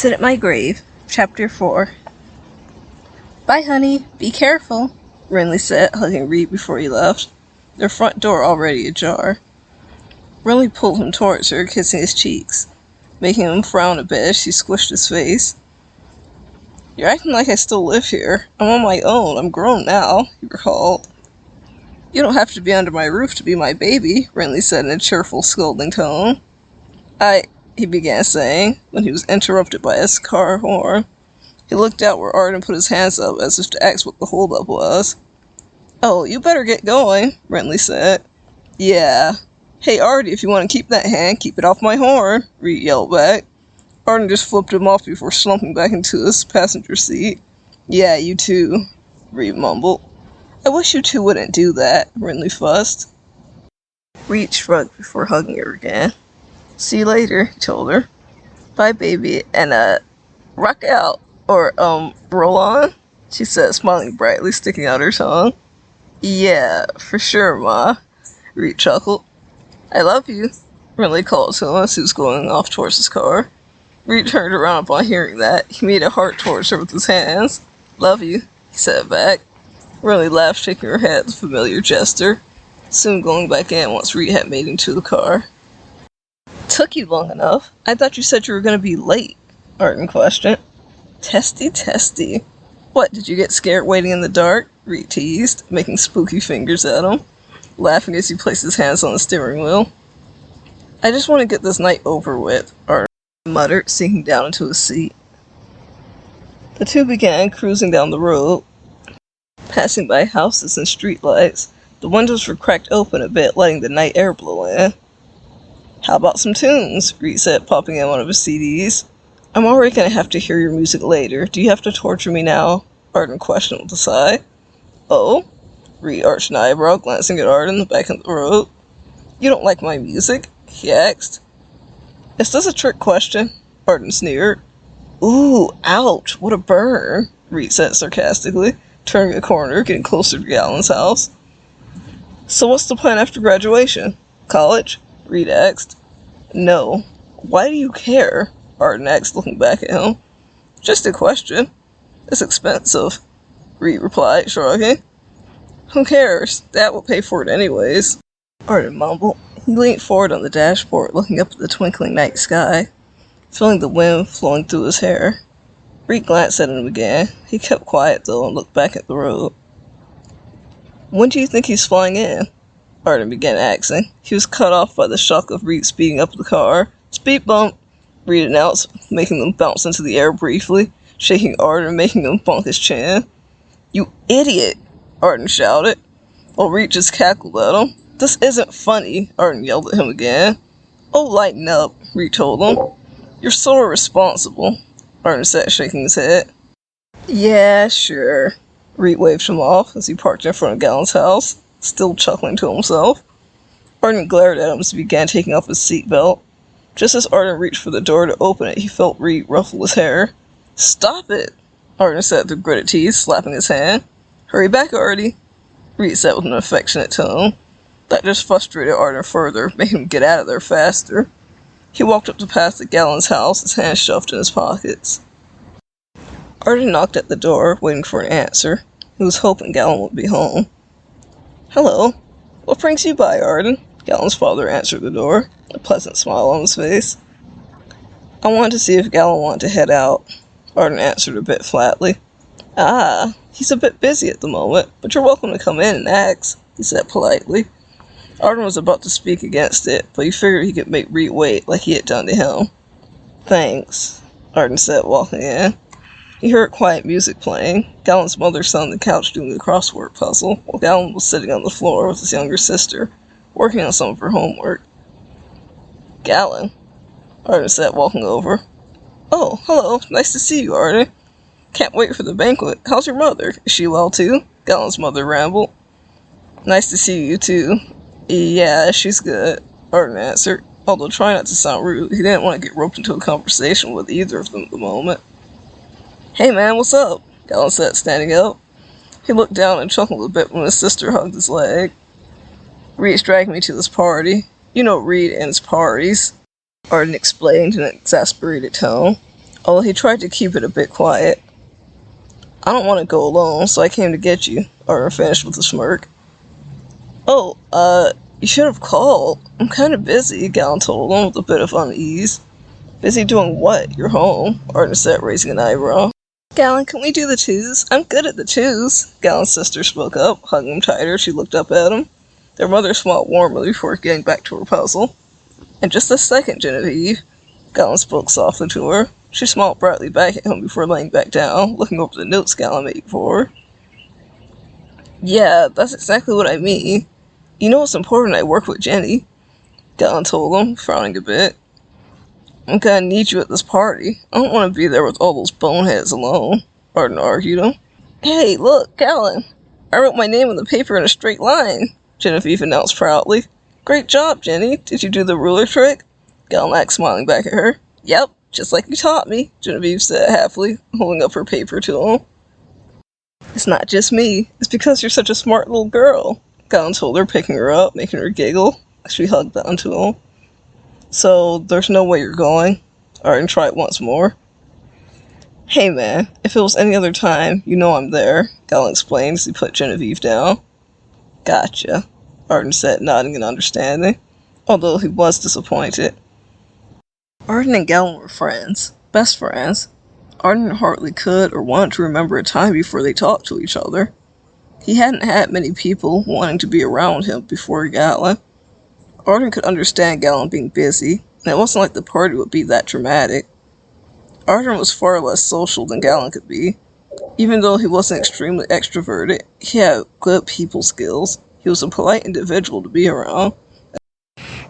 Sit at my grave. Chapter 4. Bye, honey. Be careful, Renly said, hugging Reed before he left, their front door already ajar. Renly pulled him towards her, kissing his cheeks, making him frown a bit as she squished his face. You're acting like I still live here. I'm on my own. I'm grown now, he recalled. You don't have to be under my roof to be my baby, Renly said in a cheerful, scolding tone. He began saying, when he was interrupted by his car horn. He looked out where Arden put his hands up as if to ask what the holdup was. Oh, you better get going, Renly said. Yeah. Hey, Arden, if you want to keep that hand, keep it off my horn, Reed yelled back. Arden just flipped him off before slumping back into his passenger seat. Yeah, you too, Reed mumbled. I wish you two wouldn't do that, Renly fussed. Reed shrugged before hugging her again. See you later, he told her. Bye, baby, and, rock out, or, roll on, she said, smiling brightly, sticking out her tongue. Yeah, for sure, Ma, Reed chuckled. I love you, Renly called to him as he was going off towards his car. Reed turned around upon hearing that. He made a heart towards her with his hands. Love you, he said back. Renly laughed, shaking her head, the familiar gesture, soon going back in once Reed had made into the car. Took you long enough. I thought you said you were going to be late, Arden questioned. Testy. What, did you get scared waiting in the dark? Reed teased, making spooky fingers at him, laughing as he placed his hands on the steering wheel. I just want to get this night over with, Arden muttered, sinking down into his seat. The two began cruising down the road, passing by houses and streetlights. The windows were cracked open a bit, letting the night air blow in. How about some tunes? Reed said, popping in one of his CDs. I'm already going to have to hear your music later. Do you have to torture me now? Arden questioned with a sigh. Oh? Reed arched an eyebrow, glancing at Arden, the back of the road. You don't like my music? He asked. Is this a trick question? Arden sneered. Ooh, ouch, what a burn, Reed said sarcastically, turning a corner, getting closer to Gallen's house. So what's the plan after graduation? College? Reed asked. No. Why do you care? Arden asked, looking back at him. Just a question. It's expensive, Reed replied, shrugging. Who cares? Dad will pay for it anyways, Arden mumbled. He leaned forward on the dashboard, looking up at the twinkling night sky, feeling the wind flowing through his hair. Reed glanced at him again. He kept quiet, though, and looked back at the road. When do you think he's flying in? Arden began asking. He was cut off by the shock of Reed speeding up the car. Speed bump, Reed announced, making them bounce into the air briefly, shaking Arden and making him bonk his chin. You idiot, Arden shouted, while Reed just cackled at him. This isn't funny, Arden yelled at him again. Oh, lighten up, Reed told him. You're so irresponsible, Arden said, shaking his head. Yeah, sure, Reed waved him off as he parked in front of Gallen's house, still chuckling to himself. Arden glared at him as he began taking off his seatbelt. Just as Arden reached for the door to open it, he felt Reed ruffle his hair. Stop it, Arden said through gritted teeth, slapping his hand. Hurry back, Artie, Reed said with an affectionate tone. That just frustrated Arden further, making him get out of there faster. He walked up to past the Gallen's house, his hands shoved in his pockets. Arden knocked at the door, waiting for an answer. He was hoping Gallen would be home. Hello. What brings you by, Arden? Gallen's father answered the door, a pleasant smile on his face. I wanted to see if Gallen wanted to head out, Arden answered a bit flatly. Ah, he's a bit busy at the moment, but you're welcome to come in and ask, he said politely. Arden was about to speak against it, but he figured he could make Reed wait like he had done to him. Thanks, Arden said, walking in. He heard quiet music playing. Gallen's mother sat on the couch doing a crossword puzzle, while Gallen was sitting on the floor with his younger sister, working on some of her homework. Gallen, Arden said, walking over. Oh, hello, nice to see you, Arden. Can't wait for the banquet. How's your mother? Is she well too? Gallen's mother rambled. Nice to see you too. Yeah, she's good, Arden answered, although trying not to sound rude. He didn't want to get roped into a conversation with either of them at the moment. Hey man, what's up? Gallen said, standing up. He looked down and chuckled a bit when his sister hugged his leg. Reed's dragged me to this party. You know Reed and his parties, Arden explained in an exasperated tone. although he tried to keep it a bit quiet. I don't want to go alone, so I came to get you, Arden finished with a smirk. Oh, you should have called. I'm kind of busy, Gallon told him with a bit of unease. Busy doing what? You're home, Arden said, raising an eyebrow. Gallon, can we do the twos? I'm good at the twos, Gallon's sister spoke up, hugging him tighter. She looked up at him. Their mother smiled warmly before getting back to her puzzle. In just a second, Genevieve, Gallon spoke softly to her. She smiled brightly back at him before laying back down, looking over the notes Gallon made for her. Yeah, that's exactly what I mean. You know it's important I work with Jenny, Gallon told him, frowning a bit. I'm gonna need you at this party. I don't want to be there with all those boneheads alone, Arden argued him. Hey, look, Gallon. I wrote my name on the paper in a straight line, Genevieve announced proudly. Great job, Jenny. Did you do the ruler trick? Gallon asked, smiling back at her. Yep, just like you taught me, Genevieve said happily, holding up her paper to him. It's not just me. It's because you're such a smart little girl, Gallon told her, picking her up, making her giggle as she hugged onto him. So, there's no way you're going? Arden tried once more. Hey man, if it was any other time, you know I'm there, Gallon explained as he put Genevieve down. Gotcha, Arden said, nodding in understanding, although he was disappointed. Arden and Gallon were friends, best friends. Arden hardly could or wanted to remember a time before they talked to each other. He hadn't had many people wanting to be around him before Gallon. Arden could understand Gallon being busy, and it wasn't like the party would be that dramatic. Arden was far less social than Gallon could be. Even though he wasn't extremely extroverted, he had good people skills. He was a polite individual to be around.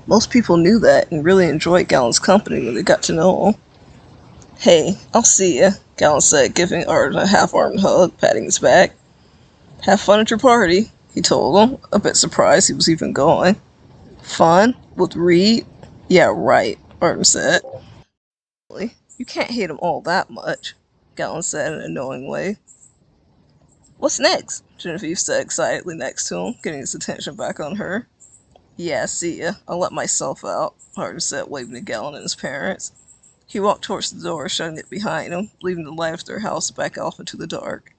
Most people knew that and really enjoyed Gallon's company when they got to know him. Hey, I'll see ya, Gallon said, giving Arden a half-armed hug, patting his back. Have fun at your party, he told him, a bit surprised he was even going. Fun? With Reed? Yeah, right, Arden said. You can't hate him all that much, Gallon said in a knowing way. What's next? Genevieve said excitedly next to him, getting his attention back on her. Yeah, see ya. I'll let myself out, Arden said, waving to Gallon and his parents. He walked towards the door, shutting it behind him, leaving the light of their house back off into the dark.